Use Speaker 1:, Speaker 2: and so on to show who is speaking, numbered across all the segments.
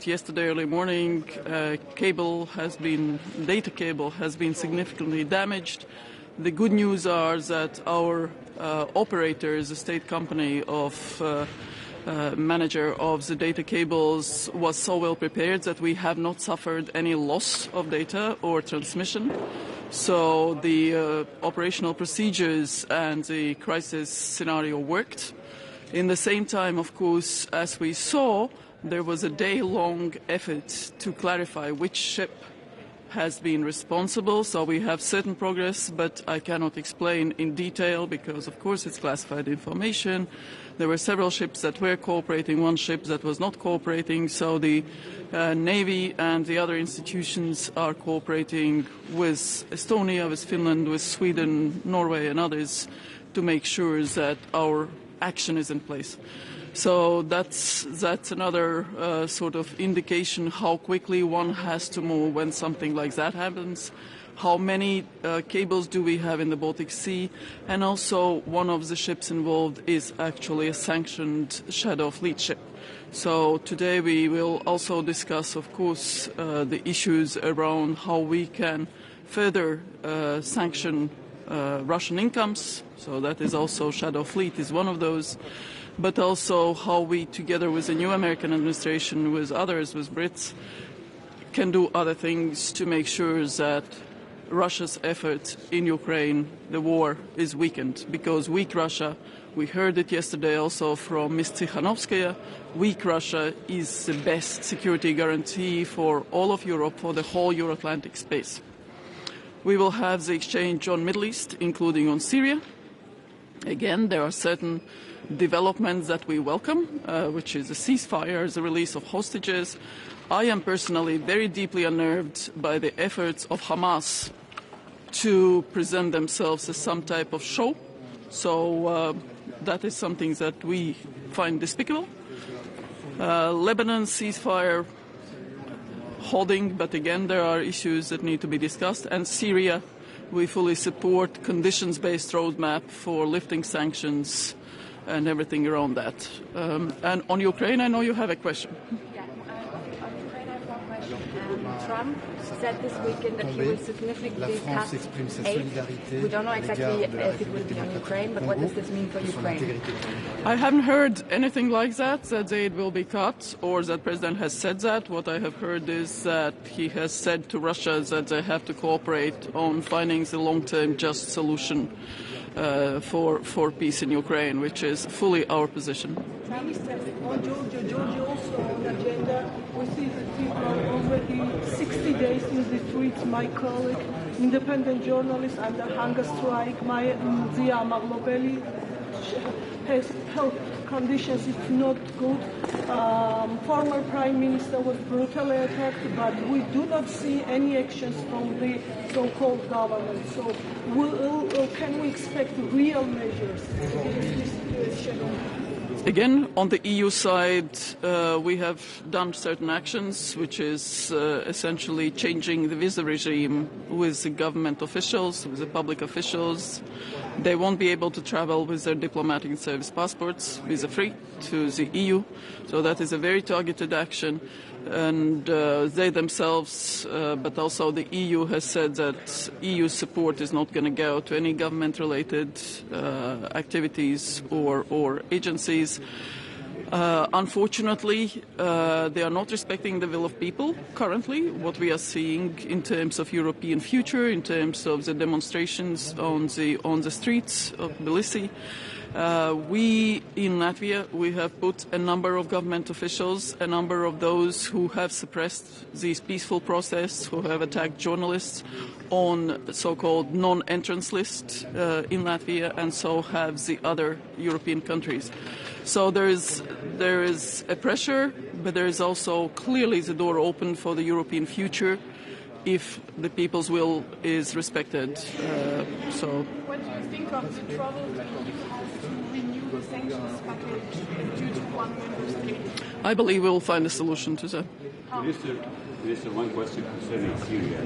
Speaker 1: yesterday early morning, data cable has been significantly damaged. The good news are that our operator is a state company of manager of the data cables was so well prepared that we have not suffered any loss of data or transmission. So the operational procedures and the crisis scenario worked. In the same time, of course, as we saw, there was a day-long effort to clarify which ship has been responsible. So we have certain progress, but I cannot explain in detail because, of course, it's classified information. There were several ships that were cooperating, one ship that was not cooperating. So the Navy and the other institutions are cooperating with Estonia, with Finland, with Sweden, Norway and others to make sure that our action is in place. So that's another sort of indication how quickly one has to move when something like that happens. How many cables do we have in the Baltic Sea? And also one of the ships involved is actually a sanctioned Shadow Fleet ship. So today we will also discuss, of course, the issues around how we can further sanction Russian incomes. So that is also Shadow Fleet is one of those. But also how we, together with the new American administration, with others, with Brits, can do other things to make sure that Russia's effort in Ukraine, the war, is weakened. Because weak Russia, we heard it yesterday also from Ms. Tsikhanovskaya, weak Russia is the best security guarantee for all of Europe, for the whole Euro-Atlantic space. We will have the exchange on Middle East, including on Syria. Again, there are certain developments that we welcome, which is a ceasefire, the release of hostages. I am personally very deeply unnerved by the efforts of Hamas to present themselves as some type of show. So that is something that we find despicable. Lebanon ceasefire holding, but again there are issues that need to be discussed. And Syria, we fully support conditions-based roadmap for lifting sanctions and everything around that. And on Ukraine, I know you have a question.
Speaker 2: Yeah, on Ukraine, I have one question. Trump said this weekend that he will significantly cut aid. We don't know exactly if it will be on Ukraine, but what does this mean for Ukraine?
Speaker 1: I haven't heard anything like that the aid will be cut or that President has said that. What I have heard is that he has said to Russia that they have to cooperate on finding the long-term just solution for peace in Ukraine, which is fully our position.
Speaker 3: On Georgia also on the agenda, we see that people are already 60 days in the streets. My colleague, independent journalist under hunger strike, Zia Maglobeli, has health conditions, it's not good. Former Prime Minister was brutally attacked, but we do not see any actions from the so-called government. So can we expect real measures against this situation?
Speaker 1: Again, on the EU side, we have done certain actions, which is essentially changing the visa regime with the government officials, with the public officials. They won't be able to travel with their diplomatic and service passports, visa-free, to the EU. So that is a very targeted action. And they themselves, but also the EU has said that EU support is not going to go to any government-related activities or agencies. Unfortunately, they are not respecting the will of people currently, what we are seeing in terms of European future, in terms of the demonstrations on the streets of Tbilisi. We, in Latvia, we have put a number of government officials, a number of those who have suppressed this peaceful process, who have attacked journalists, on so-called non-entrance list in Latvia, and so have the other European countries. So there is a pressure, but there is also clearly the door open for the European future if the people's will is respected.
Speaker 4: What do you think of the trouble that you have to renew the sanctions package due to one member state?
Speaker 1: I believe we will find a solution to that.
Speaker 4: How?
Speaker 5: Minister, one question concerning Syria.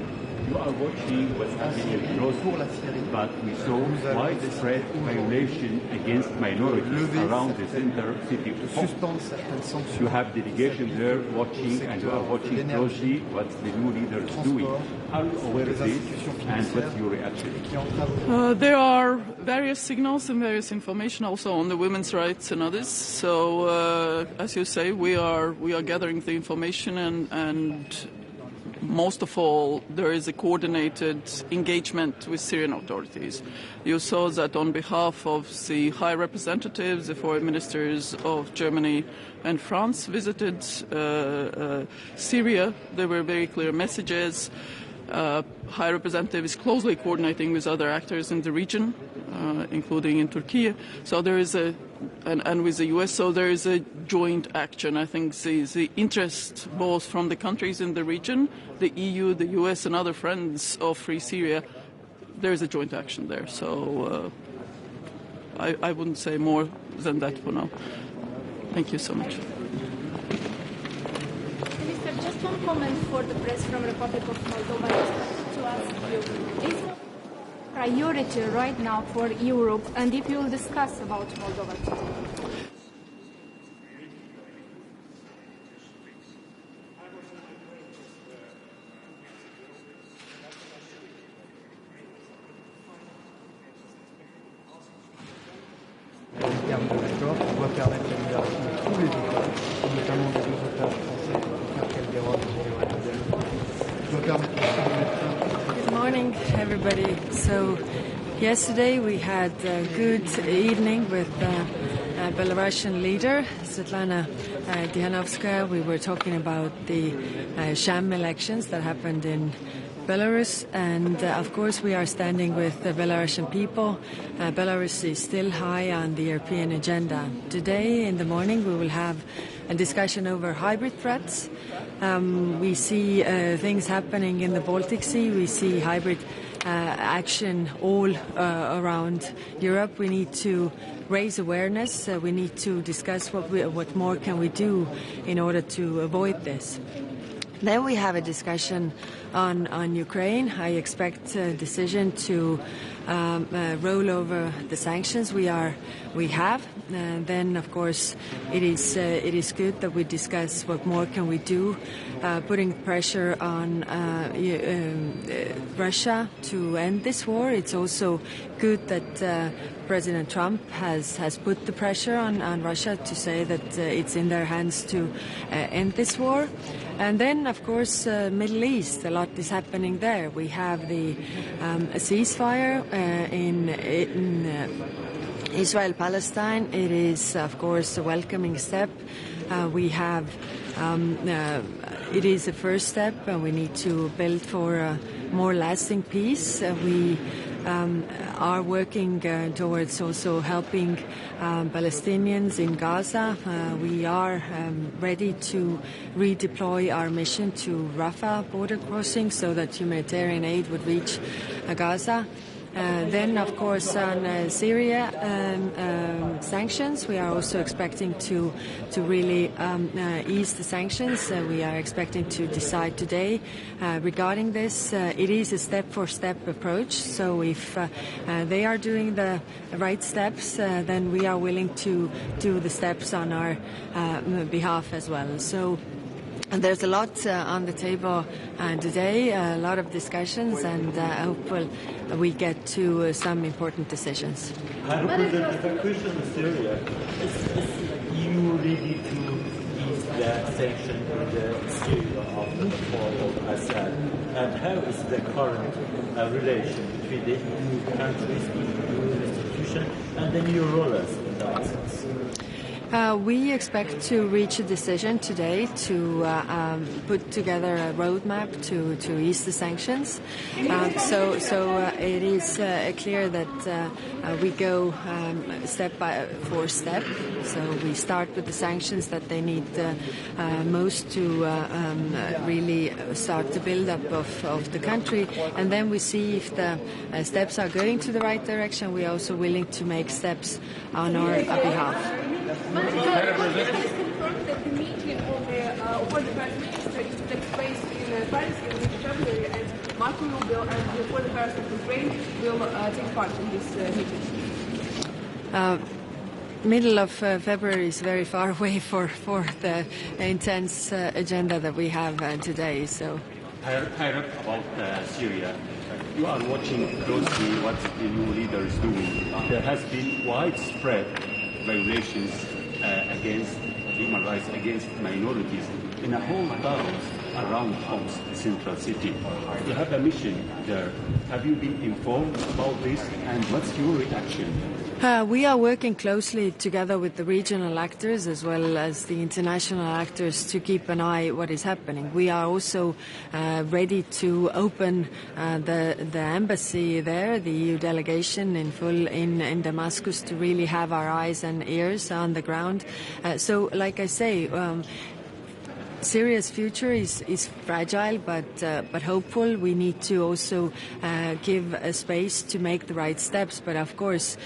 Speaker 5: You are watching what's happening closely, but we saw widespread violation against minorities around the center city of Homs. You have delegation there watching, and you are watching closely what the new leader is doing. Are you aware of this, and what's your reaction?
Speaker 1: There are various signals and various information also on the women's rights and others. So, as you say, we are gathering the information, and most of all, there is a coordinated engagement with Syrian authorities. You saw that on behalf of the high representatives, the foreign ministers of Germany and France visited Syria. There were very clear messages. High representative is closely coordinating with other actors in the region, including in Turkey. So there is and with the US, so there is a joint action. I think the interest both from the countries in the region, the EU, the US, and other friends of Free Syria, there is a joint action there. So I wouldn't say more than that for now. Thank you so much.
Speaker 2: Minister, just one comment for the press from Republic of Moldova. Just to ask you, is priority right now for Europe, and if you'll discuss about Moldova today?
Speaker 6: terme de l'accord qui doit permettre la libération de tous les otages, notamment des 2 otages français, Pierre Calderon et doit permettre aussi de mettre fin.
Speaker 7: Good morning, everybody. So, yesterday we had a good evening with Belarusian leader Svetlana Tikhanovskaya. We were talking about the sham elections that happened in Belarus, and of course we are standing with the Belarusian people. Belarus is still high on the European agenda. Today in the morning we will have a discussion over hybrid threats. We see things happening in the Baltic Sea. We see hybrid action all around Europe. We need to raise awareness. We need to discuss what more can we do in order to avoid this. Then we have a discussion on Ukraine. I expect a decision to roll over the sanctions we have. And then, of course, it is good that we discuss what more can we do, putting pressure on Russia to end this war. It's also good that President Trump has put the pressure on Russia to say that it's in their hands to end this war. And then, of course, Middle East, a lot is happening there. We have the ceasefire in Israel-Palestine. It is, of course, a welcoming step. We have, it is a first step, and we need to build for a more lasting peace. We are working towards also helping Palestinians in Gaza. We are ready to redeploy our mission to Rafah border crossing so that humanitarian aid would reach Gaza. Then, of course, on Syria sanctions, we are also expecting to really ease the sanctions. We are expecting to decide today regarding this. It is a step-for-step approach. So if they are doing the right steps, then we are willing to do the steps on our behalf as well. So. And there's a lot on the table today, a lot of discussions, and I hope we get to some important decisions.
Speaker 8: High Representative, a question in Syria. Is EU ready to ease the sanctions in Syria after the fall of Assad? And how is the current relation between the EU countries, EU institutions, and the new rulers in that sense?
Speaker 7: We expect to reach a decision today to put together a roadmap to ease the sanctions. So it is clear that we go step by step. So we start with the sanctions that they need most to really start the build-up of the country, and then we see if the steps are going to the right direction. We are also willing to make steps on our behalf.
Speaker 4: But it is confirmed that the meeting of the Prime Minister is to take place in Friday is going to be February, and Martin will and the Foreign Affairs of Ukraine will take part in this meeting.
Speaker 7: Middle of February is very far away for the intense agenda that we have today. So,
Speaker 5: Higher up about Syria, you are watching closely what the new leader is doing. There has been widespread violations against human rights, against minorities in a whole town around Homs, the central city. You have a mission there. Have you been informed about this, and what's your reaction?
Speaker 7: We are working closely together with the regional actors as well as the international actors to keep an eye on what is happening. We are also ready to open the embassy there, the EU delegation in full in Damascus, to really have our eyes and ears on the ground. So, like I say, Syria's future is fragile, but hopeful. We need to also give a space to make the right steps. But of course,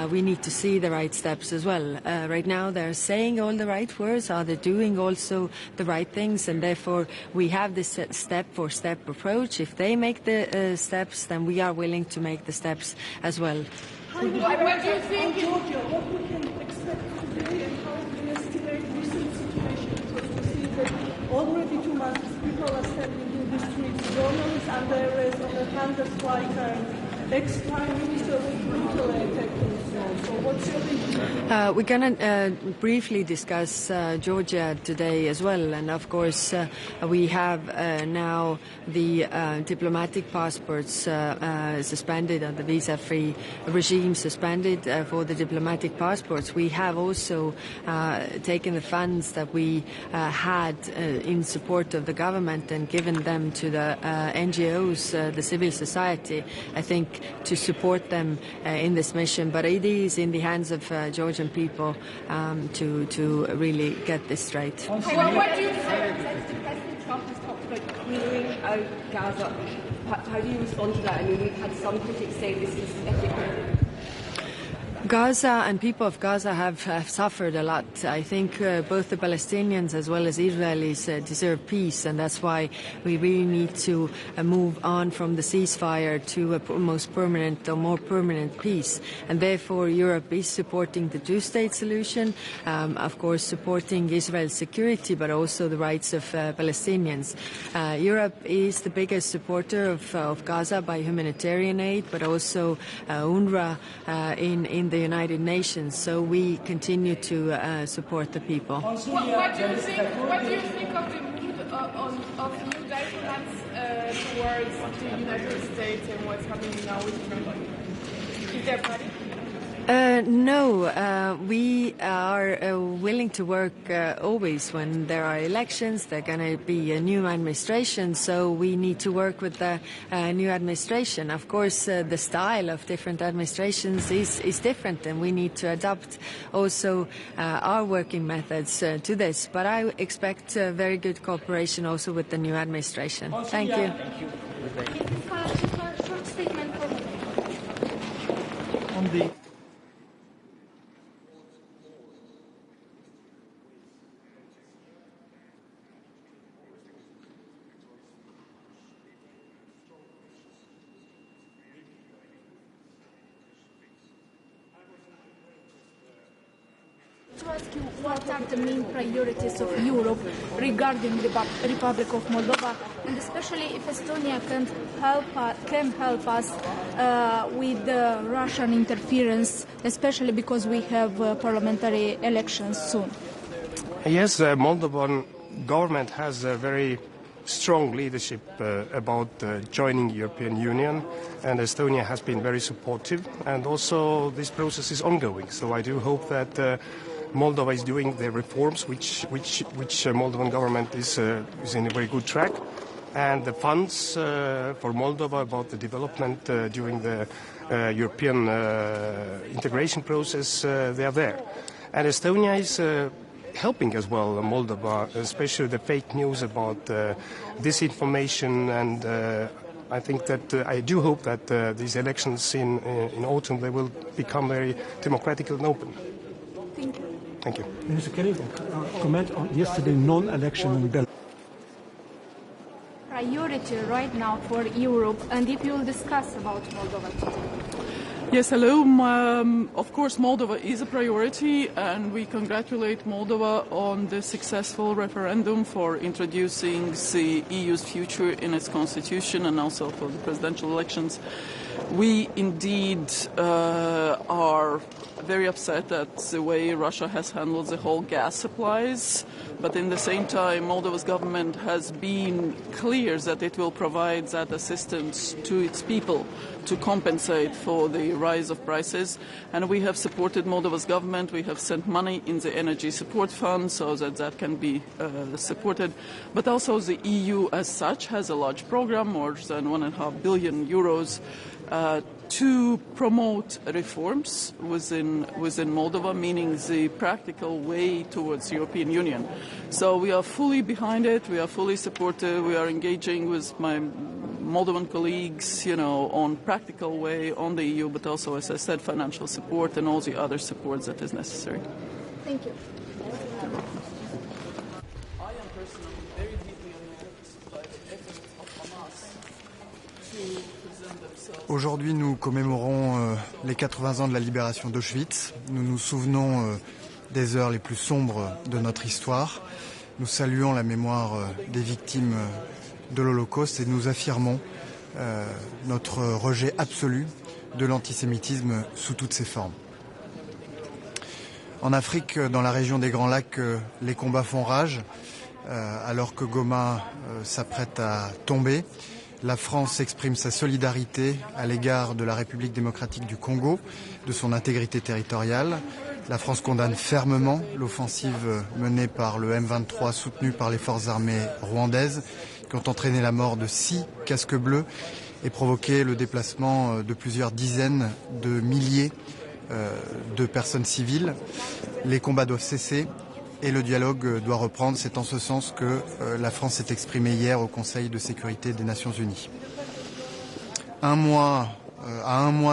Speaker 7: we need to see the right steps as well. Right now, they're saying all the right words. Are they doing also the right things? And therefore, we have this step-for-step approach. If they make the steps, then we are willing to make the steps as well.
Speaker 4: What do you think?
Speaker 3: Georgia, what we can expect today and how we estimate recent situation? Because we see that already 2 months people are standing in the streets, journalists under arrest on a hunger strike, and ex-prime minister was brutally attacked. So what's your thinking?
Speaker 7: We're going to briefly discuss Georgia today as well, and of course we have now the diplomatic passports suspended and the visa-free regime suspended for the diplomatic passports. We have also taken the funds that we had in support of the government and given them to the NGOs, the civil society, I think, to support them in this mission. But it is in the hands of Georgian people to really get this straight.
Speaker 2: What do you think? President Trump has talked about clearing out Gaza. How do you respond to that? I mean, we've had some critics say this is ethical.
Speaker 7: Gaza and people of Gaza have suffered a lot. I think both the Palestinians as well as Israelis deserve peace, and that's why we really need to move on from the ceasefire to a most permanent or more permanent peace. And therefore, Europe is supporting the two-state solution, of course supporting Israel's security, but also the rights of Palestinians. Europe is the biggest supporter of Gaza by humanitarian aid, but also UNRWA in the United Nations, so we continue to support the people.
Speaker 4: What do you think of the mood of new diplomats towards the United States and what's happening now with Trump? Is there a party?
Speaker 7: No, we are willing to work always when there are elections. There's going to be a new administration, so we need to work with the new administration. Of course, the style of different administrations is different, and we need to adapt also our working methods to this. But I expect very good cooperation also with the new administration. Thank you.
Speaker 2: Short statement
Speaker 6: On the
Speaker 9: to ask you what are the main priorities of Europe regarding the Republic of Moldova, and especially if Estonia can help us with the Russian interference, especially because we have parliamentary elections soon.
Speaker 10: Yes, the Moldovan government has a very strong leadership about joining the European Union, and Estonia has been very supportive, and also this process is ongoing. So I do hope that Moldova is doing the reforms which Moldovan government is in a very good track, and the funds for Moldova about the development during the European integration process, they are there. And Estonia is helping as well Moldova, especially the fake news about disinformation, and I think that I do hope that these elections in autumn, they will become very democratic and open.
Speaker 9: Thank you.
Speaker 10: Thank you.
Speaker 11: Minister, can you comment on yesterday non-election in Belarus?
Speaker 9: priority right now for Europe, and if you will discuss about Moldova today.
Speaker 1: Yes, hello. Of course, Moldova is a priority, and we congratulate Moldova on the successful referendum for introducing the EU's future in its constitution and also for the presidential elections. We indeed are very upset at the way Russia has handled the whole gas supplies, but in the same time, Moldova's government has been clear that it will provide that assistance to its people to compensate for the rise of prices. And we have supported Moldova's government. We have sent money in the energy support fund so that that can be supported. But also the EU as such has a large program, more than 1.5 billion euros, to promote reforms within Moldova, meaning the practical way towards the European Union. So we are fully behind it, we are fully supportive, we are engaging with my Moldovan colleagues, on practical way on the EU, but also, as I said, financial support and all the other support that is necessary.
Speaker 9: Thank you.
Speaker 1: I am personally very deeply annoyed by the efforts of Hamas to present themselves.
Speaker 6: Aujourd'hui, nous commémorons les 80 ans de la libération d'Auschwitz. Nous nous souvenons des heures les plus sombres de notre histoire. Nous saluons la mémoire des victimes de l'Holocauste et nous affirmons notre rejet absolu de l'antisémitisme sous toutes ses formes. En Afrique, dans la région des Grands Lacs, les combats font rage. Alors que Goma s'apprête à tomber, la France exprime sa solidarité à l'égard de la République démocratique du Congo, de son intégrité territoriale. La France condamne fermement l'offensive menée par le M23 soutenu par les forces armées rwandaises qui ont entraîné la mort de 6 casques bleus et provoqué le déplacement de plusieurs dizaines de milliers de personnes civiles. Les combats doivent cesser et le dialogue doit reprendre. C'est en ce sens que la France s'est exprimée hier au Conseil de sécurité des Nations Unies. À un mois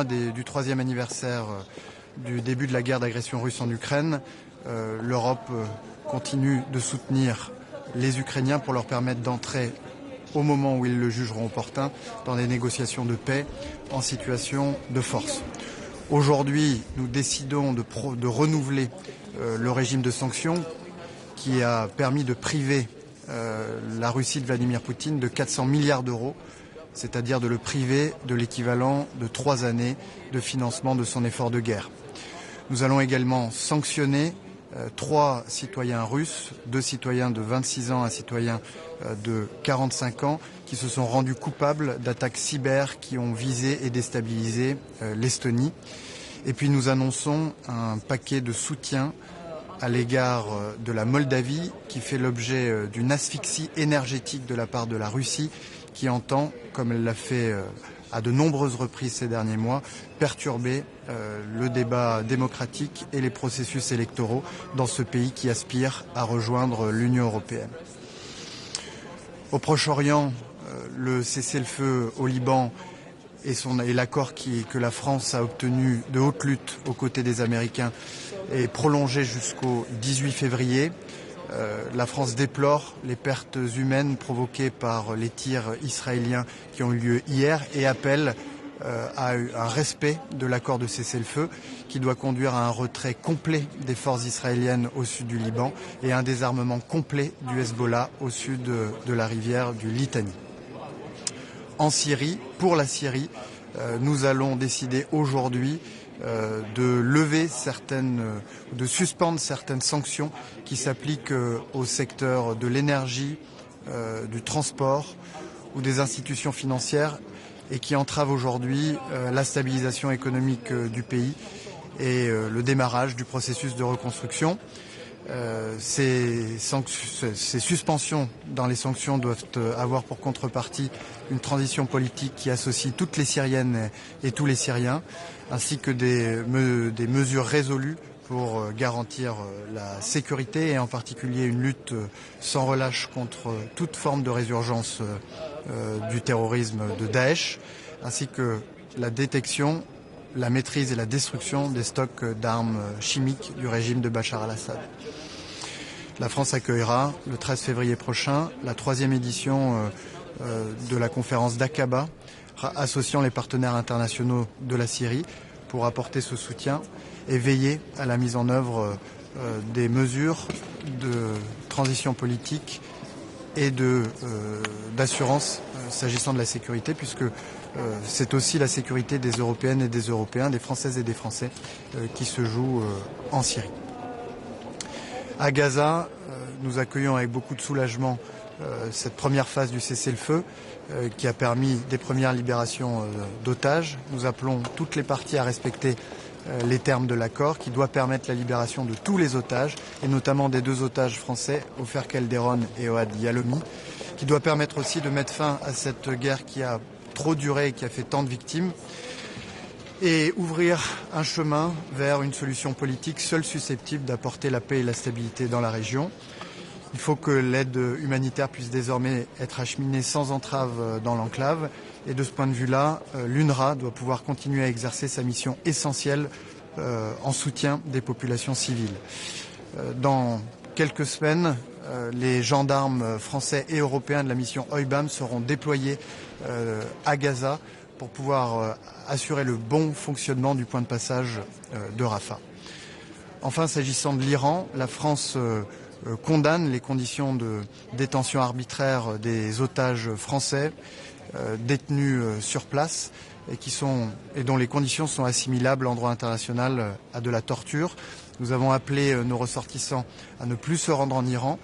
Speaker 6: du 3e anniversaire du début de la guerre d'agression russe en Ukraine, l'Europe continue de soutenir les Ukrainiens pour leur permettre d'entrer, au moment où ils le jugeront opportun, dans des négociations de paix en situation de force. Aujourd'hui, nous décidons de renouveler le régime de sanctions qui a permis de priver la Russie de Vladimir Poutine de 400 milliards d'euros, c'est-à-dire de le priver de l'équivalent de 3 années de financement de son effort de guerre. Nous allons également sanctionner 3 citoyens russes, 2 citoyens de 26 ans, un citoyen de 45 ans, qui se sont rendus coupables d'attaques cyber qui ont visé et déstabilisé l'Estonie. Et puis nous annonçons un paquet de soutien à l'égard de la Moldavie qui fait l'objet d'une asphyxie énergétique de la part de la Russie qui entend, comme elle l'a fait à de nombreuses reprises ces derniers mois, perturber le débat démocratique et les processus électoraux dans ce pays qui aspire à rejoindre l'Union européenne. Au Proche-Orient, le cessez-le-feu au Liban et l'accord que la France a obtenu de haute lutte aux côtés des Américains est prolongé jusqu'au 18 février. La France déplore les pertes humaines provoquées par les tirs israéliens qui ont eu lieu hier et appelle à un respect de l'accord de cessez-le-feu qui doit conduire à un retrait complet des forces israéliennes au sud du Liban et à un désarmement complet du Hezbollah au sud de la rivière du Litani. En Syrie, pour la Syrie, nous allons décider aujourd'hui de suspendre certaines sanctions qui s'appliquent au secteur de l'énergie, du transport ou des institutions financières et qui entravent aujourd'hui la stabilisation économique du pays et le démarrage du processus de reconstruction. Ces suspensions dans les sanctions doivent avoir pour contrepartie une transition politique qui associe toutes les Syriennes et tous les Syriens, ainsi que des mesures résolues pour garantir la sécurité et en particulier une lutte sans relâche contre toute forme de résurgence du terrorisme de Daesh, ainsi que la détection, la maîtrise et la destruction des stocks d'armes chimiques du régime de Bachar al-Assad. La France accueillera le 13 février prochain la 3e édition de la conférence d'Aqaba, associant les partenaires internationaux de la Syrie pour apporter ce soutien et veiller à la mise en œuvre des mesures de transition politique et d'assurance s'agissant de la sécurité, puisque c'est aussi la sécurité des Européennes et des Européens, des Françaises et des Français qui se joue en Syrie. À Gaza, nous accueillons avec beaucoup de soulagement cette première phase du cessez-le-feu qui a permis des premières libérations d'otages. Nous appelons toutes les parties à respecter les termes de l'accord qui doit permettre la libération de tous les otages et notamment des 2 otages français, Ofer Calderon et Ohad Yalomi, qui doit permettre aussi de mettre fin à cette guerre qui a trop duré et qui a fait tant de victimes et ouvrir un chemin vers une solution politique seule susceptible d'apporter la paix et la stabilité dans la région. Il faut que l'aide humanitaire puisse désormais être acheminée sans entrave dans l'enclave. Et de ce point de vue-là, l'UNRWA doit pouvoir continuer à exercer sa mission essentielle en soutien des populations civiles. Dans quelques semaines, les gendarmes français et européens de la mission EUBAM seront déployés à Gaza pour pouvoir assurer le bon fonctionnement du point de passage de Rafah. Enfin, s'agissant de l'Iran, la France condamne les conditions de détention arbitraire des otages français détenus sur place et dont les conditions sont assimilables en droit international à de la torture. Nous avons appelé nos ressortissants à ne plus se rendre en Iran,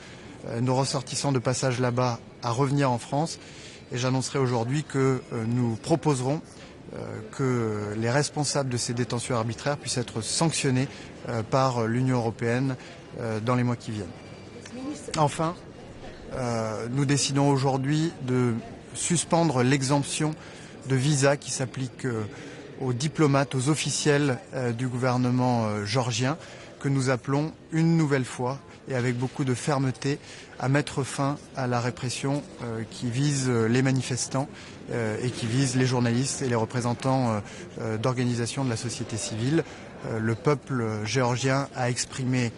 Speaker 6: nos ressortissants de passage là-bas à revenir en France. Et j'annoncerai aujourd'hui que nous proposerons que les responsables de ces détentions arbitraires puissent être sanctionnés par l'Union européenne dans les mois qui viennent. Enfin, nous décidons aujourd'hui de suspendre l'exemption de visa qui s'applique aux diplomates, aux officiels du gouvernement géorgien, que nous appelons une nouvelle fois et avec beaucoup de fermeté à mettre fin à la répression qui vise les manifestants et qui vise les journalistes et les représentants d'organisations de la société civile. Le peuple géorgien a exprimé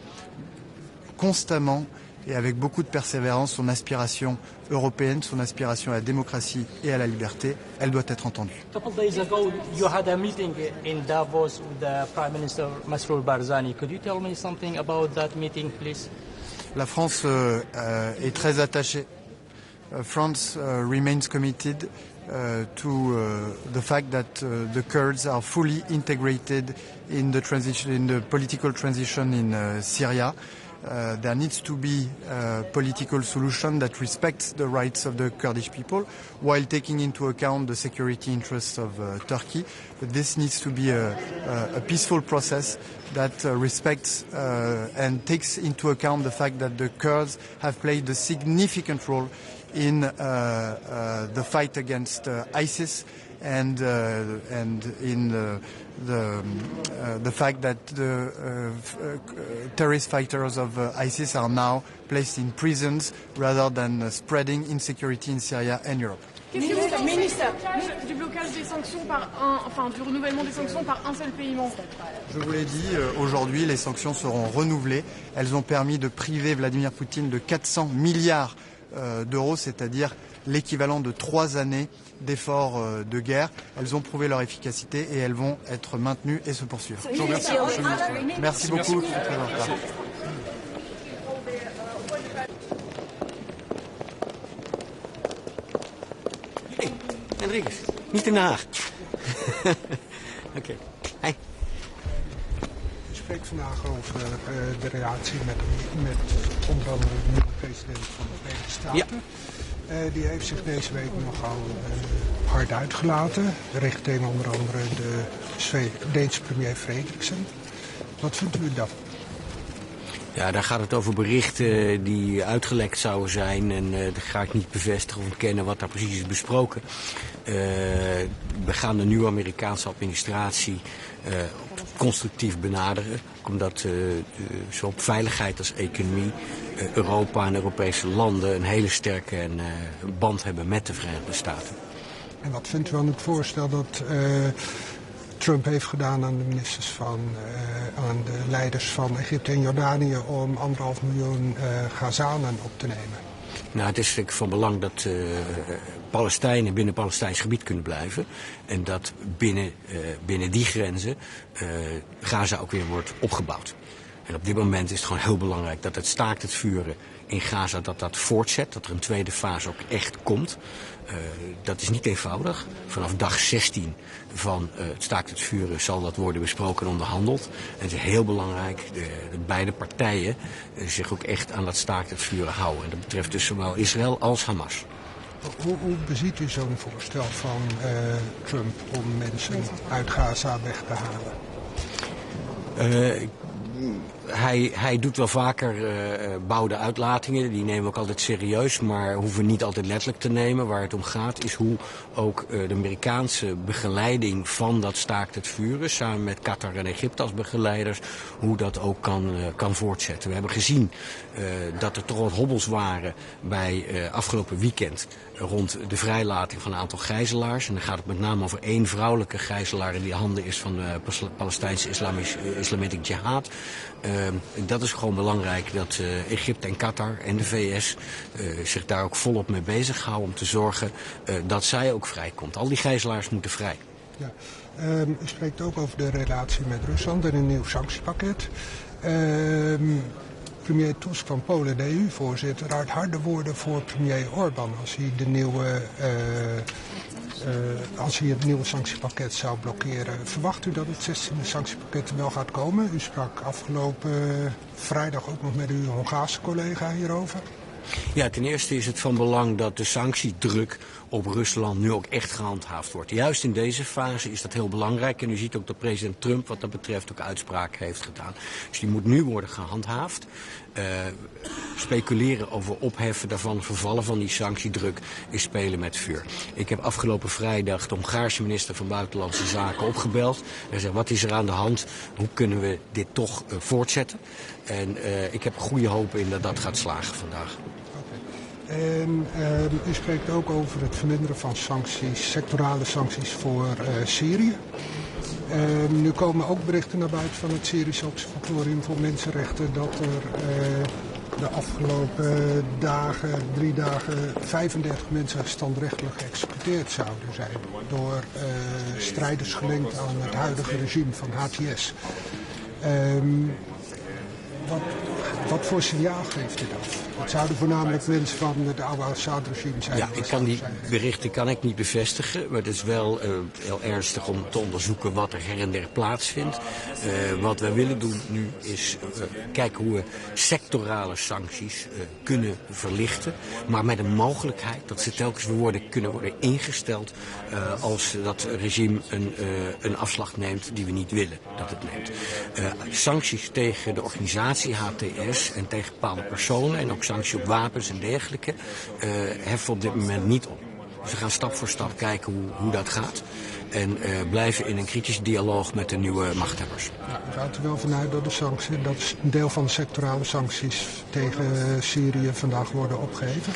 Speaker 6: constamment et avec beaucoup de persévérance son aspiration européenne, son aspiration à la démocratie et à la liberté. Elle doit être entendue.
Speaker 11: A couple of days ago, you had a meeting in Davos with the Prime Minister Masroor Barzani. Could you tell me something about that meeting, please?
Speaker 6: La France est très attachée. France remains committed to the fact that the Kurds are fully integrated in the political transition in Syria. There needs to be a political solution that respects the rights of the Kurdish people while taking into account the security interests of Turkey. But this needs to be a peaceful process that respects and takes into account the fact that the Kurds have played a significant role in the fight against ISIS and in the fact that the terrorist fighters of ISIS are now placed in prisons rather than spreading insecurity in Syria and Europe.
Speaker 4: Qu'est-ce que vous pensez du blocage des sanctions du renouvellement des sanctions par un seul pays membre?
Speaker 6: Je vous l'ai dit, aujourd'hui, les sanctions seront renouvelées. Elles ont permis de priver Vladimir Poutine de 400 milliards d'euros, c'est-à-dire l'équivalent de 3 années d'efforts de guerre. Elles ont prouvé leur efficacité et elles vont être maintenues et se poursuivre. Je vous remercie. Merci beaucoup.
Speaker 12: Hey, Enrique, niet in Den Haag. Oké. Hey.
Speaker 13: Ik spreek vandaag over de relatie met onder andere de nieuwe president van de Verenigde Staten. Ja. Die heeft zich deze week nogal hard uitgelaten, richting onder andere de Deense premier Frederiksen. Wat vindt u daarvan?
Speaker 12: Ja, daar gaat het over berichten die uitgelekt zouden zijn. En dat ga ik niet bevestigen of ontkennen wat daar precies is besproken. We gaan de nieuwe Amerikaanse administratie constructief benaderen. Omdat zowel op veiligheid als economie Europa en Europese landen een hele sterke band hebben met de Verenigde Staten.
Speaker 13: En wat vindt u van het voorstel dat Trump heeft gedaan aan de ministers aan de leiders van Egypte en Jordanië om 1,5 miljoen Gazanen op te nemen?
Speaker 12: Nou, het is van belang dat Palestijnen binnen Palestijns gebied kunnen blijven. En dat binnen die grenzen Gaza ook weer wordt opgebouwd. En op dit moment is het gewoon heel belangrijk dat het staakt het vuren in Gaza dat voortzet. Dat er een tweede fase ook echt komt. Dat is niet eenvoudig. Vanaf dag 16 van het staakt het vuren zal dat worden besproken en onderhandeld. En het is heel belangrijk dat beide partijen zich ook echt aan dat staakt het vuren houden. En dat betreft dus zowel Israël als Hamas.
Speaker 13: Hoe beziet u zo'n voorstel van Trump om mensen uit Gaza weg te halen?
Speaker 12: Hij doet wel vaker bouwde uitlatingen, die nemen we ook altijd serieus, maar hoeven we niet altijd letterlijk te nemen. Waar het om gaat is hoe ook de Amerikaanse begeleiding van dat staakt het vuren, samen met Qatar en Egypte als begeleiders, hoe dat ook kan voortzetten. We hebben gezien dat er toch wat hobbels waren bij afgelopen weekend rond de vrijlating van een aantal gijzelaars. En dan gaat het met name over 1 vrouwelijke gijzelaar die in handen is van de Palestijnse Islamitic Jihad. Dat is gewoon belangrijk dat Egypte en Qatar en de VS zich daar ook volop mee bezighouden om te zorgen dat zij ook vrijkomt. Al die gijzelaars moeten vrij.
Speaker 13: Ja. U spreekt ook over de relatie met Rusland en een nieuw sanctiepakket. Premier Tusk van Polen, de EU-voorzitter, uit harde woorden voor premier Orbán als hij het nieuwe sanctiepakket zou blokkeren. Verwacht u dat het 16e sanctiepakket er wel gaat komen? U sprak afgelopen vrijdag ook nog met uw Hongaarse collega hierover.
Speaker 12: Ja, ten eerste is het van belang dat de sanctiedruk op Rusland nu ook echt gehandhaafd wordt. Juist in deze fase is dat heel belangrijk. En u ziet ook dat president Trump wat dat betreft ook uitspraken heeft gedaan. Dus die moet nu worden gehandhaafd. Speculeren over opheffen daarvan, vervallen van die sanctiedruk, is spelen met vuur. Ik heb afgelopen vrijdag de Hongaarse minister van Buitenlandse Zaken opgebeld. En zei, wat is er aan de hand? Hoe kunnen we dit toch voortzetten? En ik heb goede hoop in dat dat gaat slagen vandaag.
Speaker 13: En u spreekt ook over het verminderen van sancties, sectorale sancties voor Syrië. Nu komen ook berichten naar buiten van het Syrische Observatorium voor Mensenrechten dat er de afgelopen 3 dagen 35 mensen standrechtelijk geëxecuteerd zouden zijn door strijders gelinkt aan het huidige regime van HTS. Wat voor signaal geeft u dat? Het zouden voornamelijk mensen van het oude Assad-regime zijn.
Speaker 12: Ja, die berichten kan ik niet bevestigen. Maar het is wel heel ernstig om te onderzoeken wat er her en der plaatsvindt. Wat wij willen doen nu is kijken hoe we sectorale sancties kunnen verlichten. Maar met een mogelijkheid dat ze telkens weer kunnen worden ingesteld als dat regime een afslag neemt die we niet willen dat het neemt. Sancties tegen de organisatie HTS en tegen bepaalde personen en ook sancties op wapens en dergelijke heffen we op dit moment niet op. Dus we gaan stap voor stap kijken hoe dat gaat. En blijven in een kritische dialoog met de nieuwe machthebbers.
Speaker 13: Ja, gaat u wel vanuit dat dat een deel van de sectorale sancties tegen Syrië vandaag worden opgeheven?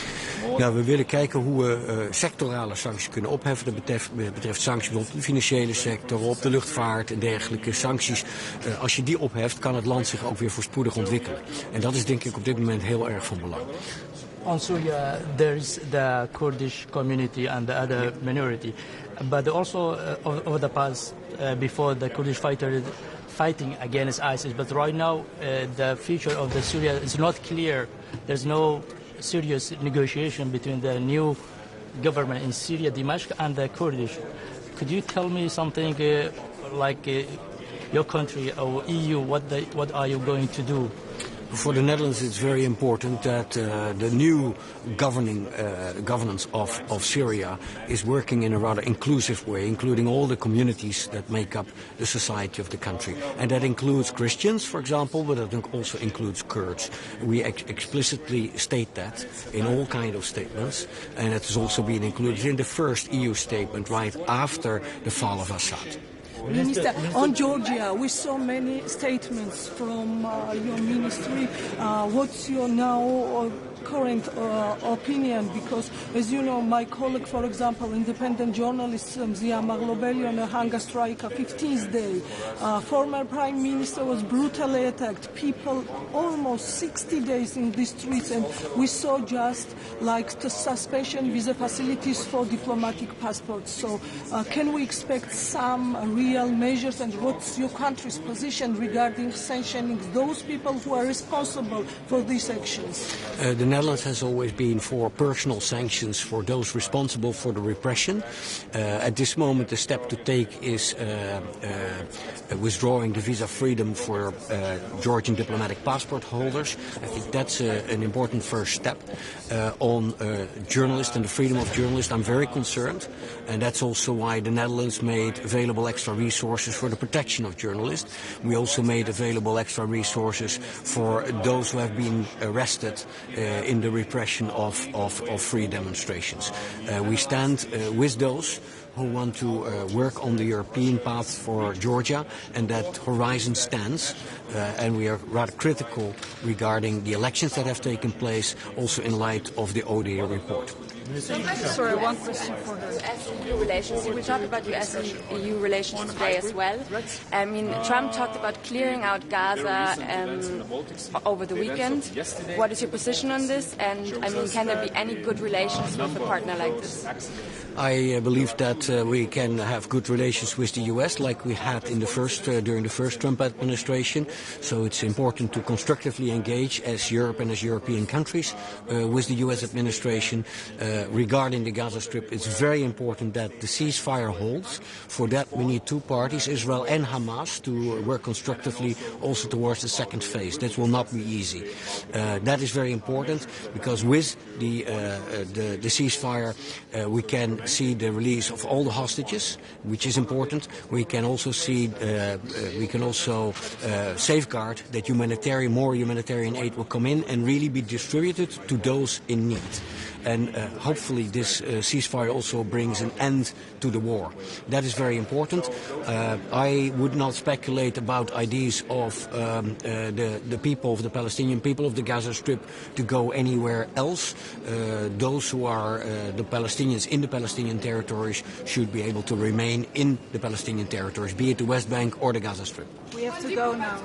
Speaker 12: Ja, we willen kijken hoe we sectorale sancties kunnen opheffen. Dat betreft sancties op de financiële sector, op de luchtvaart en dergelijke sancties. Als je die opheft, kan het land zich ook weer voorspoedig ontwikkelen. En dat is denk ik op dit moment heel erg van belang.
Speaker 11: Also, there is the Kurdish community and the other minority. But also over the past, before the Kurdish fighters fighting against ISIS. But right now, the future of the Syria is not clear. There's no serious negotiation between the new government in Syria, Damascus, and the Kurdish. Could you tell me something like your country or EU? What are you going to do?
Speaker 12: For the Netherlands, it's very important that the new governance of Syria is working in a rather inclusive way, including all the communities that make up the society of the country. And that includes Christians, for example, but that also includes Kurds. We explicitly state that in all kind of statements, and it has also been included in the first EU statement right after the fall of Assad.
Speaker 3: Minister, on Georgia, we saw many statements from your ministry. What's your now current opinion? Because, as you know, my colleague, for example, independent journalist Zia Maglobeli on a hunger strike, 15th day. Former Prime Minister was brutally attacked. People almost 60 days in the streets, and we saw just like the suspension visa facilities for diplomatic passports. So can we expect some real measures, and what's your country's position regarding sanctioning those people who are responsible for these actions?
Speaker 12: The Netherlands has always been for personal sanctions for those responsible for the repression. At this moment, the step to take is withdrawing the visa freedom for Georgian diplomatic passport holders. I think that's an important first step. On journalists and the freedom of journalists, I'm very concerned, and that's also why the Netherlands made available extra resources for the protection of journalists. We also made available extra resources for those who have been arrested in the repression of free demonstrations. We stand with those who want to work on the European path for Georgia, and that horizon stands. And we are rather critical regarding the elections that have taken place, also in light of the ODA report.
Speaker 2: Sorry, one question for the US-EU relations. We talked about US-EU relations today as well. I mean, Trump talked about clearing out Gaza over the weekend. What is your position on this? And I mean, can there be any good relations with a partner like this?
Speaker 12: I believe that we can have good relations with the US, like we had in during the first Trump administration. So it's important to constructively engage as Europe and as European countries with the US administration. Regarding the Gaza Strip, it's very important that the ceasefire holds. For that, we need two parties, Israel and Hamas, to work constructively also towards the second phase. That will not be easy. That is very important because with the ceasefire, we can see the release of all the hostages, which is important. We can also see, safeguard that more humanitarian aid will come in and really be distributed to those in need. And hopefully this ceasefire also brings an end to the war. That is very important. I would not speculate about ideas of the people, of the Palestinian people of the Gaza Strip to go anywhere else. Those who are the Palestinians in the Palestinian territories should be able to remain in the Palestinian territories, be it the West Bank or the Gaza Strip.
Speaker 3: We have to go now.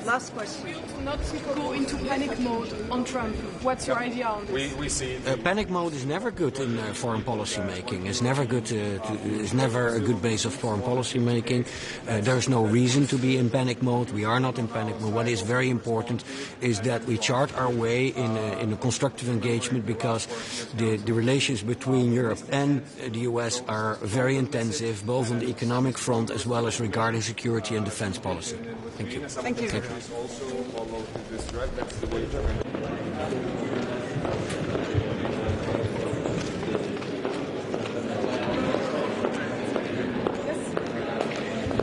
Speaker 3: Last question.
Speaker 4: Not go into panic mode on Trump. What's your idea on this?
Speaker 14: We see
Speaker 12: panic mode is never good in foreign policy making. It's never good. It's never a good base of foreign policy making. There's no reason to be in panic mode. We are not in panic mode. What is very important is that we chart our way in a constructive engagement, because the relations between Europe and the US are very intensive, both on the economic front as well as regarding security and defense policy. Thank you.
Speaker 3: Thank you.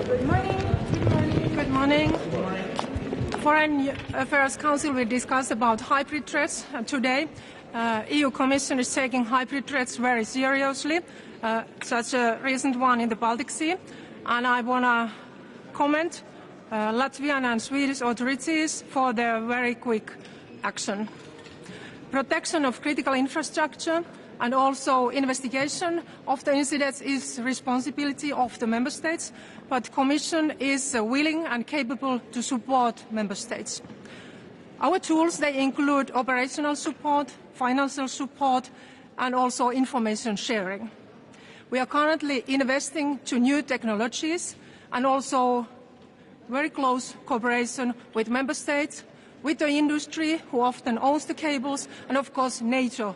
Speaker 4: Good morning. Good morning. Foreign Affairs Council will discuss about hybrid threats today. EU Commission is taking hybrid threats very seriously, such a recent one in the Baltic Sea, and I want to comment Latvian and Swedish authorities for their very quick action. Protection of critical infrastructure and also investigation of the incidents is responsibility of the Member States, but the Commission is willing and capable to support Member States. Our tools, they include operational support, financial support, and also information sharing. We are currently investing to new technologies and also very close cooperation with Member States, with the industry, who often owns the cables, and of course NATO.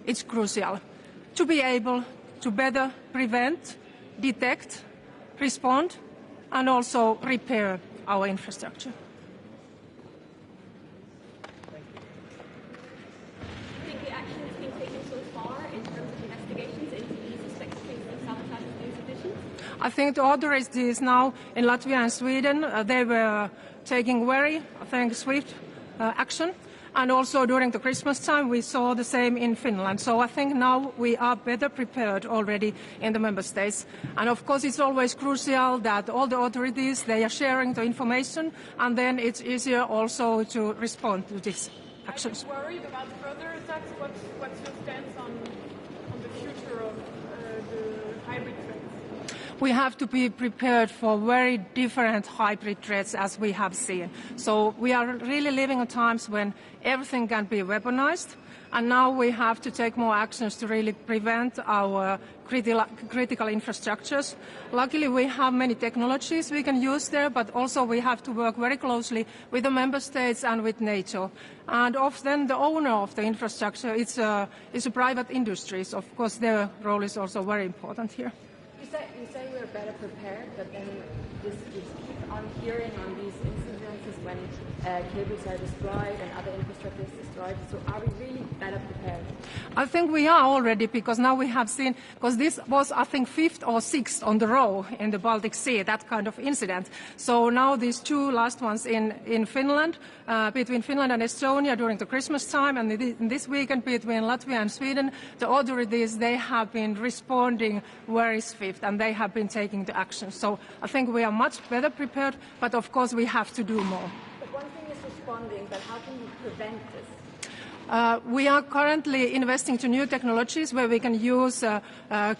Speaker 4: It's crucial to be able to better prevent, detect, respond, and also repair our infrastructure. I think the authorities now in Latvia and Sweden, they were taking very, swift action. And also during the Christmas time, we saw the same in Finland. So I think now we are better prepared already in the Member States. And of course, it's always crucial that all the authorities, they are sharing the information, and then it's easier also to respond to this. actions.
Speaker 14: Are you worried about further attacks? What's your stance on the future of the hybrid threats?
Speaker 4: We have to be prepared for very different hybrid threats as we have seen. So we are really living in times when everything can be weaponized, and now we have to take more actions to really prevent our critical infrastructures. Luckily, we have many technologies we can use there, but also we have to work very closely with the member states and with NATO. And often the owner of the infrastructure is a private industries. Of course, their role is also very important here.
Speaker 2: You say we're better prepared, but then we keep on hearing on these incidences when cables are destroyed and other infrastructure is destroyed. So are we really better prepared?
Speaker 4: I think we are already, because now we have seen, because this was, I think, 5th or 6th on the row in the Baltic Sea, that kind of incident. So now these two last ones in Finland, between Finland and Estonia during the Christmas time, and this weekend between Latvia and Sweden, the authorities, they have been responding very swift and they have been taking the action. So I think we are much better prepared, but of course we have to do more.
Speaker 2: But one thing is responding, but how can we prevent this?
Speaker 4: We are currently investing to new technologies where we can use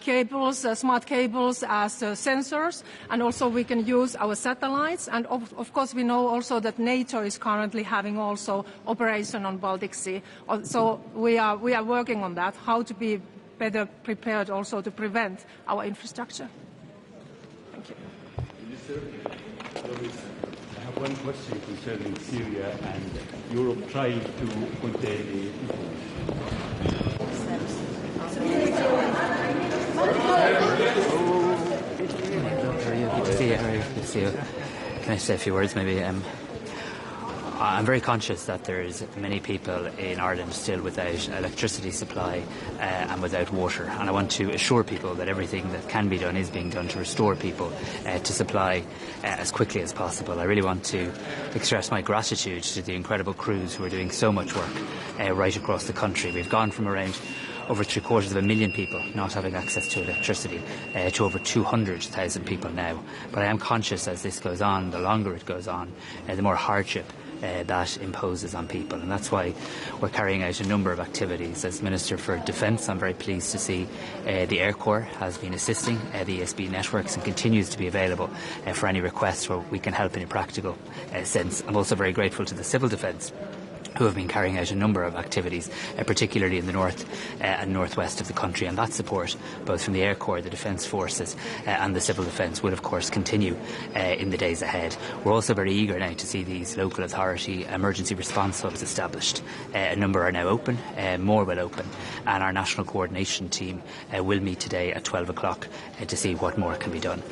Speaker 4: cables, smart cables as sensors, and also we can use our satellites. And of course we know also that NATO is currently having also operation on Baltic Sea. So we are working on that, how to be better prepared also to prevent our infrastructure. Thank you.
Speaker 5: Minister, I have one question concerning Syria and Europe trying to contain the
Speaker 15: Good to see you. Good to see you. Can I say a few words maybe? I'm very conscious that there's many people in Ireland still without electricity supply and without water, and I want to assure people that everything that can be done is being done to restore people to supply as quickly as possible. I really want to express my gratitude to the incredible crews who are doing so much work right across the country. We've gone from around over 750,000 people not having access to electricity to over 200,000 people now. But I am conscious as this goes on, the longer it goes on, the more hardship that imposes on people, and that's why we're carrying out a number of activities. As Minister for Defence, I'm very pleased to see the Air Corps has been assisting the ESB networks and continues to be available for any requests where we can help in a practical sense. I'm also very grateful to the Civil Defence, who have been carrying out a number of activities, particularly in the north and northwest of the country, and that support, both from the Air Corps, the Defence Forces and the Civil Defence, will of course continue in the days ahead. We're also very eager now to see these local authority emergency response hubs established. A number are now open, more will open, and our national coordination team will meet today at 12 o'clock to see what more can be done.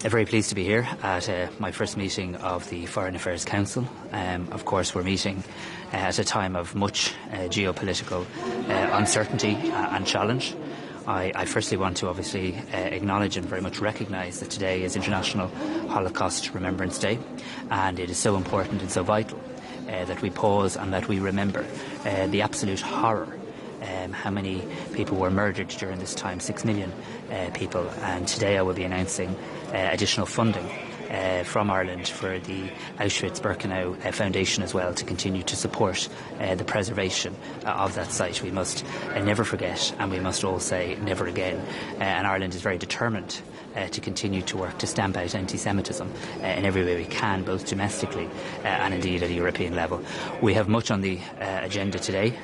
Speaker 15: I'm very pleased to be here at my first meeting of the Foreign Affairs Council. Of course, we're meeting at a time of much geopolitical uncertainty and challenge. I firstly want to obviously acknowledge and very much recognise that today is International Holocaust Remembrance Day, and it is so important and so vital that we pause and that we remember the absolute horror. How many people were murdered during this time? 6 million people. And today I will be announcing additional funding from Ireland for the Auschwitz-Birkenau Foundation as well, to continue to support the preservation of that site. We must never forget, and we must all say never again. And Ireland is very determined to continue to work to stamp out anti-Semitism in every way we can, both domestically and indeed at a European level. We have much on the agenda today.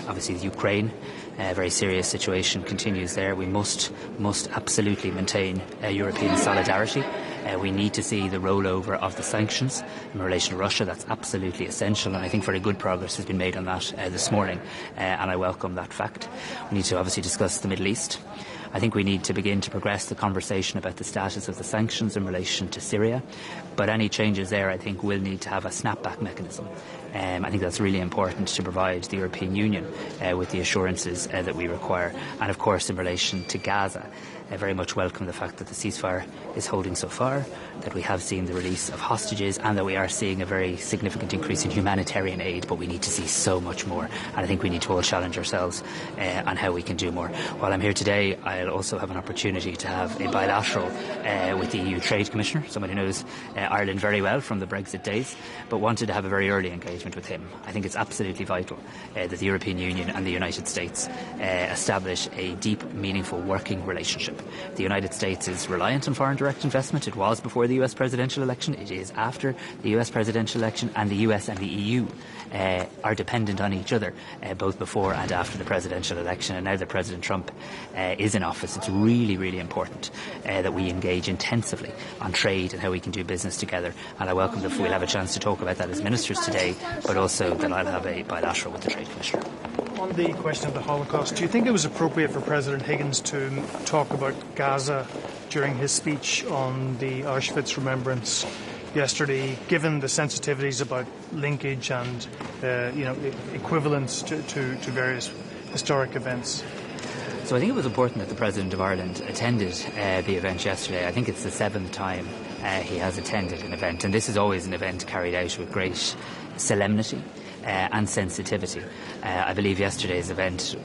Speaker 15: Obviously the Ukraine, a very serious situation continues there. We must absolutely maintain European solidarity. We need to see the rollover of the sanctions in relation to Russia. That's absolutely essential, and I think very good progress has been made on that this morning, and I welcome that fact. We need to obviously discuss the Middle East. I think we need to begin to progress the conversation about the status of the sanctions in relation to Syria, but any changes there, I think, will need to have a snapback mechanism. I think that's really important to provide the European Union with the assurances that we require. And of course, in relation to Gaza, I very much welcome the fact that the ceasefire is holding so far. ceasefire, that we have seen the release of hostages, and that we are seeing a very significant increase in humanitarian aid, but we need to see so much more. And I think we need to all challenge ourselves on how we can do more. While I'm here today, I'll also have an opportunity to have a bilateral with the EU Trade Commissioner, someone who knows Ireland very well from the Brexit days, but wanted to have a very early engagement with him. I think it's absolutely vital that the European Union and the United States establish a deep, meaningful working relationship. The United States is reliant on foreign direct investment. It was before the US presidential election. It is after the US presidential election, and the US and the EU are dependent on each other both before and after the presidential election. And now that President Trump is in office, it's really, really important that we engage intensively on trade and how we can do business together. And I welcome that we'll have a chance to talk about that as ministers today, but also that I'll have a bilateral with the Trade Commissioner.
Speaker 16: On the question of the Holocaust, do you think it was appropriate for President Higgins to talk about Gaza during his speech on the Auschwitz remembrance yesterday, given the sensitivities about linkage and equivalence to various historic events?
Speaker 15: So I think it was important that the President of Ireland attended the event yesterday. I think it's the 7th time he has attended an event, and this is always an event carried out with great solemnity and sensitivity. I believe yesterday's event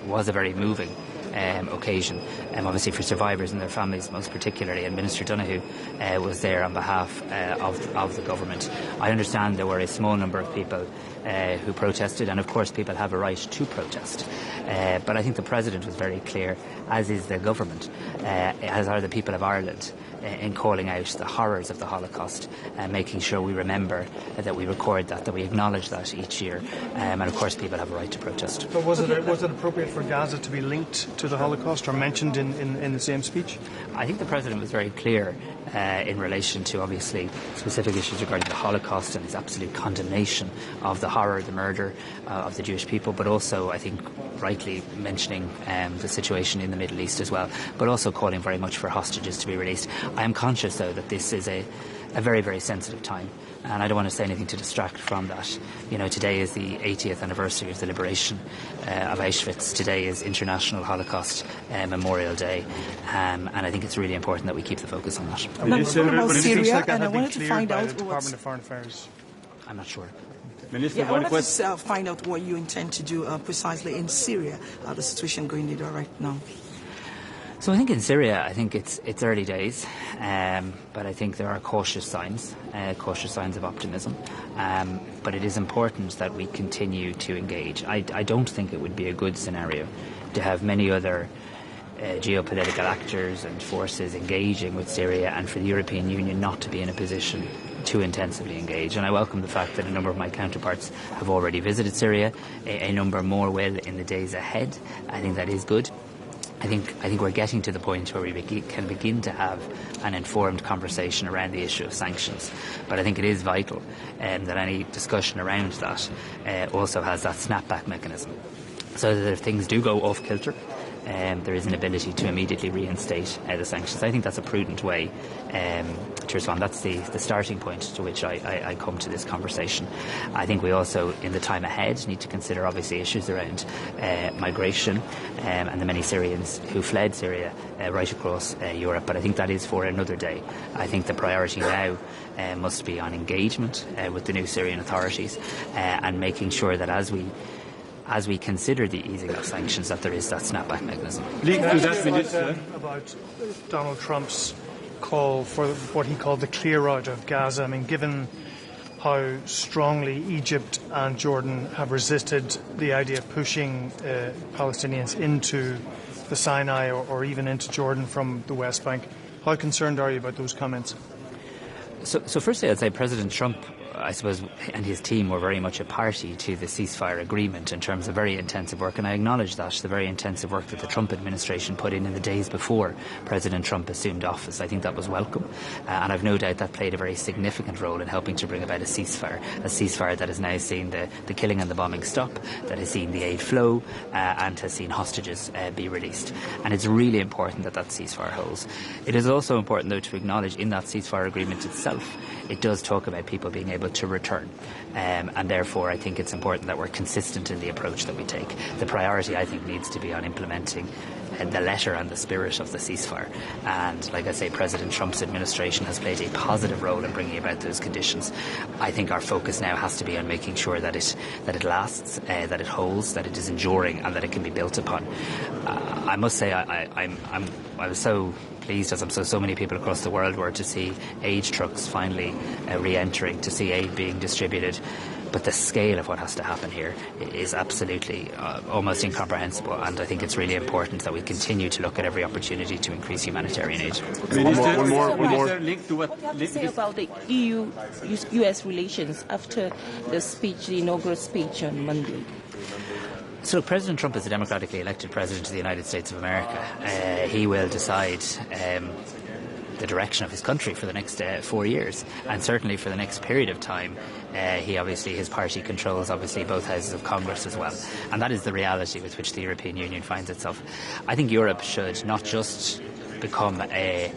Speaker 15: was a very moving occasion, obviously for survivors and their families most particularly, and Minister Donoghue was there on behalf of the government. I understand there were a small number of people who protested, and of course people have a right to protest, but I think the President was very clear, as is the government, as are the people of Ireland, in calling out the horrors of the Holocaust and making sure we remember that we record that we acknowledge that each year, and of course people have a right to protest.
Speaker 16: But was it appropriate for Gaza to be linked to the Holocaust or mentioned in the same speech?
Speaker 15: I think the President was very clear in relation to obviously specific issues regarding the Holocaust and his absolute condemnation of the horror, the murder of the Jewish people, but also I think rightly mentioning the situation in the Middle East as well, but also calling very much for hostages to be released. I am conscious though that this is a very, very sensitive time, and I don't want to say anything to distract from that. You know, today is the 80th anniversary of the liberation of Auschwitz. Today is International Holocaust Memorial Day, and I think it's really important that we keep the focus on that.
Speaker 16: Minister,
Speaker 17: about Syria,
Speaker 16: like
Speaker 17: and I wanted to find out
Speaker 16: the Department of Foreign Affairs.
Speaker 15: I'm not sure.
Speaker 17: Minister, I wanted to find out what you intend to do precisely in Syria, the situation going there right now.
Speaker 15: So I think in Syria, I think it's early days, but I think there are cautious signs of optimism. But it is important that we continue to engage. I don't think it would be a good scenario to have many other geopolitical actors and forces engaging with Syria, and for the European Union not to be in a position to intensively engage. And I welcome the fact that a number of my counterparts have already visited Syria. A number more will in the days ahead. I think that is good. I think we're getting to the point where we can begin to have an informed conversation around the issue of sanctions. But I think it is vital that any discussion around that also has that snapback mechanism, so that if things do go off kilter, there is an ability to immediately reinstate the sanctions. I think that's a prudent way to respond. That's the starting point to which I come to this conversation. I think we also, in the time ahead, need to consider obviously issues around migration and the many Syrians who fled Syria right across Europe, but I think that is for another day. I think the priority now must be on engagement with the new Syrian authorities and making sure that as we consider the easing of sanctions, that there is that snapback mechanism.
Speaker 16: About Donald Trump's call for what he called the clear out of Gaza. I mean, given how strongly Egypt and Jordan have resisted the idea of pushing Palestinians into the Sinai or even into Jordan from the West Bank, how concerned are you about those comments?
Speaker 15: So firstly, I'd say President Trump, I suppose, and his team were very much a party to the ceasefire agreement in terms of very intensive work, and I acknowledge that, the very intensive work that the Trump administration put in the days before President Trump assumed office. I think that was welcome, and I've no doubt that played a very significant role in helping to bring about a ceasefire that has now seen the killing and the bombing stop, that has seen the aid flow, and has seen hostages be released. And it's really important that ceasefire holds. It is also important, though, to acknowledge in that ceasefire agreement itself, it does talk about people being able to return, and therefore I think it's important that we're consistent in the approach that we take. The priority, I think, needs to be on implementing the letter and the spirit of the ceasefire. And like I say, President Trump's administration has played a positive role in bringing about those conditions. I think our focus now has to be on making sure that it lasts, that it holds, that it is enduring, and that it can be built upon. I must say I was so pleased, as I'm so many people across the world were, to see aid trucks finally re-entering, to see aid being distributed. But the scale of what has to happen here is absolutely almost incomprehensible, and I think it's really important that we continue to look at every opportunity to increase humanitarian aid.
Speaker 18: One more. Link to what you have to say about the EU-US relations after the inaugural speech on Monday?
Speaker 15: So President Trump is a democratically elected president of the United States of America. He will decide the direction of his country for the next 4 years, and certainly for the next period of time. His party controls both houses of Congress as well, and that is the reality with which the European Union finds itself. I think Europe should not just become a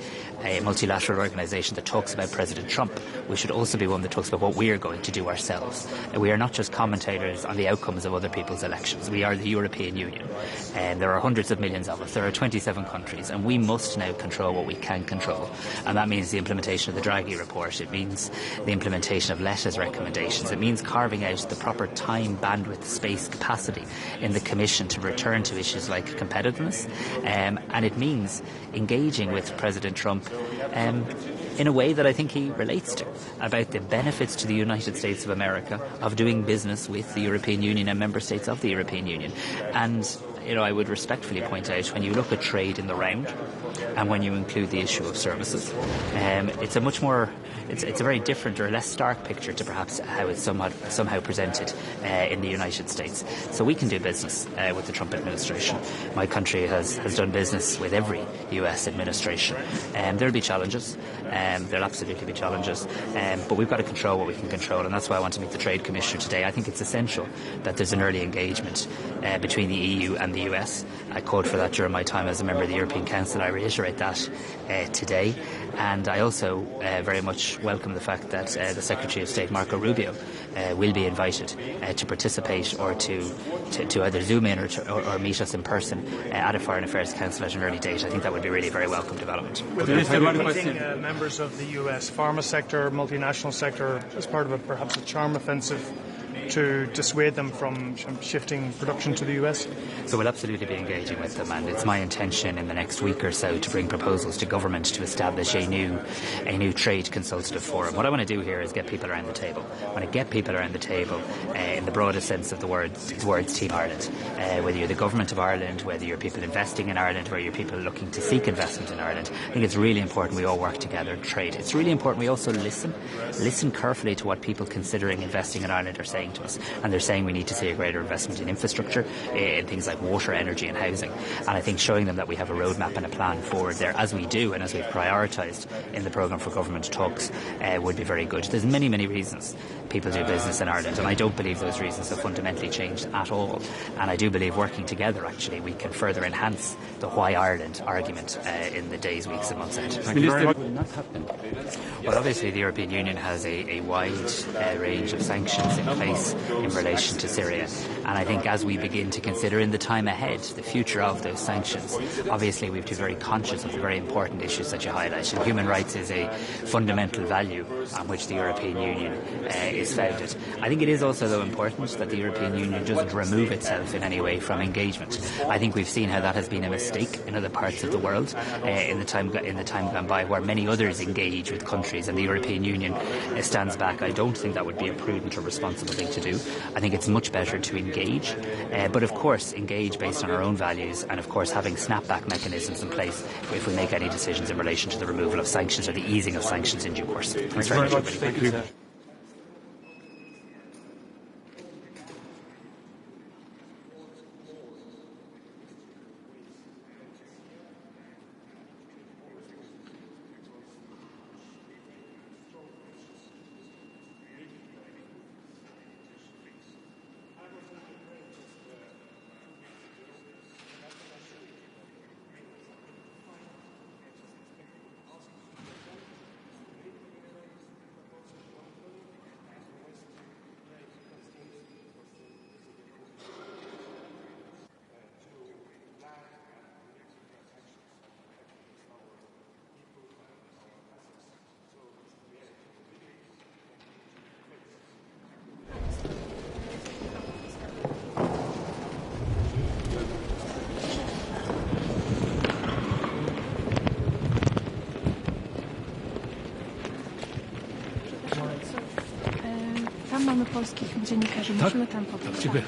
Speaker 15: multilateral organisation that talks about President Trump. We should also be one that talks about what we are going to do ourselves. We are not just commentators on the outcomes of other people's elections. We are the European Union, and there are hundreds of millions of us. There are 27 countries, and we must now control what we can control. And that means the implementation of the Draghi report. It means the implementation of Letta's recommendations. It means carving out the proper time, bandwidth, space, capacity in the Commission to return to issues like competitiveness. And it means engaging with President Trump in a way that I think he relates to, about the benefits to the United States of America of doing business with the European Union and member states of the European Union. And I would respectfully point out, when you look at trade in the round and when you include the issue of services, it's a much more it's a very different or less stark picture to perhaps how it's somehow presented in the United States. So we can do business with the Trump administration. My country has done business with every US administration. There'll be challenges. There'll absolutely be challenges. But we've got to control what we can control, and that's why I want to meet the Trade Commissioner today. I think it's essential that there's an early engagement between the EU and the US. I called for that during my time as a member of the European Council. I reiterate that today. And I also very much welcome the fact that the Secretary of State, Marco Rubio, will be invited to participate or to either Zoom in or meet us in person at a Foreign Affairs Council at an early date. I think that would be really a very welcome development.
Speaker 16: Meeting members of the US pharma sector, multinational sector, as part of perhaps a charm offensive to dissuade them from shifting production to the US?
Speaker 15: So we'll absolutely be engaging with them, and it's my intention in the next week or so to bring proposals to government to establish a new trade consultative forum. What I want to do here is get people around the table. I want to get people around the table in the broadest sense of the words Team Ireland. Whether you're the government of Ireland, whether you're people investing in Ireland, whether you're people looking to seek investment in Ireland, I think it's really important we all work together and trade. It's really important we also listen carefully to what people considering investing in Ireland are saying to us. And they're saying we need to see a greater investment in infrastructure, in things like water, energy and housing. And I think showing them that we have a roadmap and a plan forward there, as we do and as we've prioritised in the programme for government talks, would be very good. There's many, many reasons people do business in Ireland, and I don't believe those reasons have fundamentally changed at all. And I do believe working together, actually, we can further enhance the Why Ireland argument in the days, weeks and months ahead. Well, obviously the European Union has a wide range of sanctions in place in relation to Syria, and I think as we begin to consider in the time ahead the future of those sanctions, obviously we have to be very conscious of the very important issues that you highlighted. Human rights is a fundamental value on which the European Union is founded. I think it is also, though, important that the European Union doesn't remove itself in any way from engagement. I think we've seen how that has been a mistake in other parts of the world in the time gone by, where many others engage with countries and the European Union stands back. I don't think that would be a prudent or responsible thing to do. I think it's much better to engage, but of course engage based on our own values, and of course having snapback mechanisms in place if we make any decisions in relation to the removal of sanctions or the easing of sanctions in due course. Thanks very much. Thank you.
Speaker 4: zapraszamy polskich dziennikarzy.
Speaker 19: Tak?
Speaker 4: Musimy tam potem.
Speaker 19: Tak, dziękuję.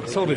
Speaker 19: Sorry.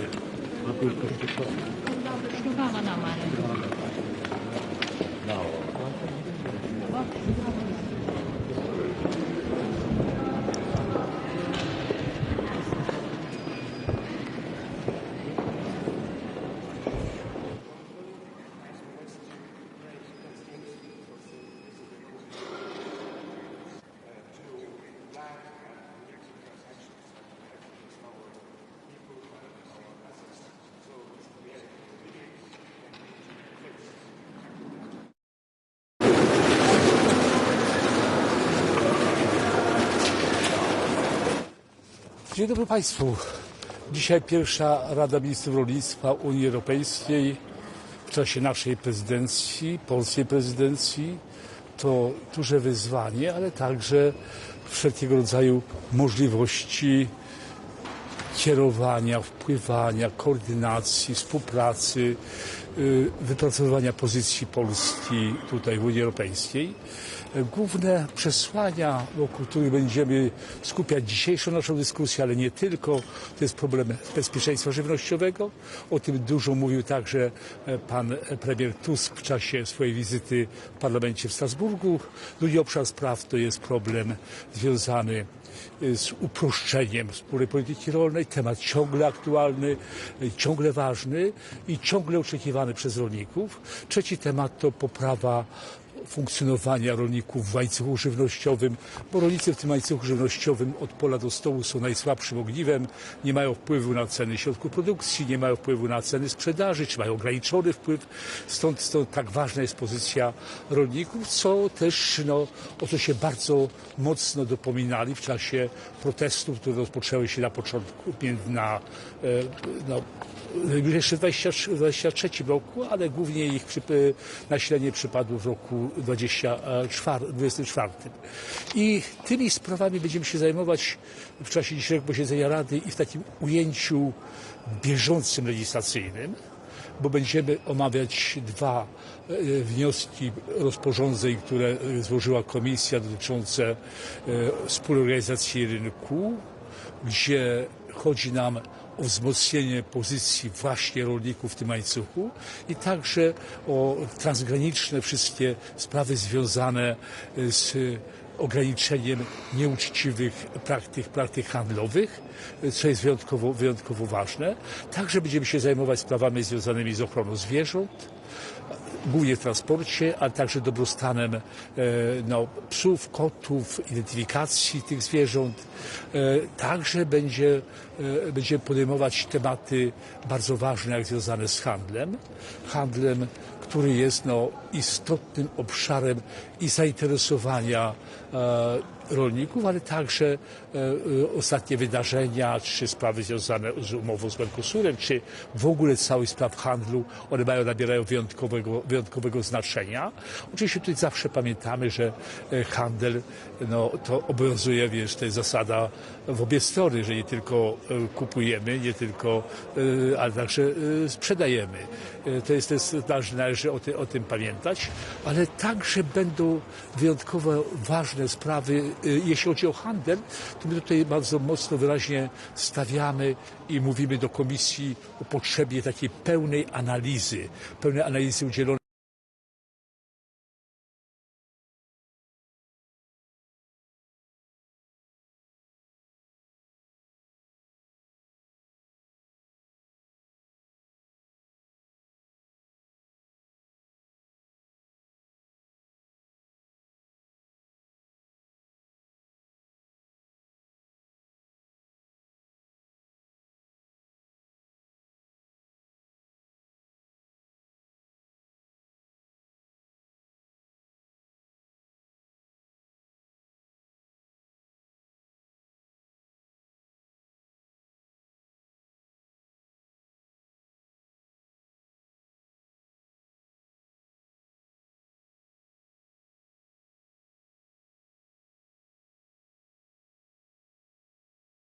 Speaker 19: Dzień dobry Państwu. Dzisiaj pierwsza Rada Ministrów Rolnictwa Unii Europejskiej w czasie naszej prezydencji, polskiej prezydencji. To duże wyzwanie, ale także wszelkiego rodzaju możliwości kierowania, wpływania, koordynacji, współpracy, wypracowywania pozycji Polski tutaj w Unii Europejskiej. Główne przesłania, wokół których będziemy skupiać dzisiejszą naszą dyskusję, ale nie tylko, to jest problem bezpieczeństwa żywnościowego. O tym dużo mówił także pan premier Tusk w czasie swojej wizyty w parlamencie w Strasburgu. Drugi obszar spraw to jest problem związany z uproszczeniem wspólnej polityki rolnej, temat ciągle aktualny, ciągle ważny i ciągle oczekiwany przez rolników. Trzeci temat to poprawa funkcjonowania rolników w łańcuchu żywnościowym, bo rolnicy w tym łańcuchu żywnościowym od pola do stołu są najsłabszym ogniwem, nie mają wpływu na ceny środków produkcji, nie mają wpływu na ceny sprzedaży, czy mają ograniczony wpływ. Stąd tak ważna jest pozycja rolników, co też o co się bardzo mocno dopominali w czasie protestów, które rozpoczęły się na początku, jeszcze w 2023 roku, ale głównie ich nasilenie przypadło w roku 2024. I tymi sprawami będziemy się zajmować w czasie dzisiejszego posiedzenia Rady i w takim ujęciu bieżącym legislacyjnym, bo będziemy omawiać dwa wnioski rozporządzeń, które złożyła Komisja dotyczące wspólnej organizacji rynku, gdzie chodzi nam o wzmocnienie pozycji właśnie rolników w tym łańcuchu i także o transgraniczne wszystkie sprawy związane z ograniczeniem nieuczciwych praktyk handlowych, co jest wyjątkowo ważne. Także będziemy się zajmować sprawami związanymi z ochroną zwierząt, głównie w transporcie, ale także dobrostanem psów, kotów, identyfikacji tych zwierząt. Także będziemy podejmować tematy bardzo ważne, jak związane z handlem, który jest istotnym obszarem i zainteresowania rolników, ale także ostatnie wydarzenia, czy sprawy związane z umową z Mercosurem, czy w ogóle cały spraw handlu, one nabierają wyjątkowego znaczenia. Oczywiście tutaj zawsze pamiętamy, że handel, to obowiązuje, to jest zasada w obie strony, że nie tylko kupujemy, ale także sprzedajemy. To jest należy o tym pamiętać, ale także będą wyjątkowo ważne sprawy, jeśli chodzi o handel, to my tutaj bardzo mocno wyraźnie stawiamy i mówimy do Komisji o potrzebie takiej pełnej analizy udzielonej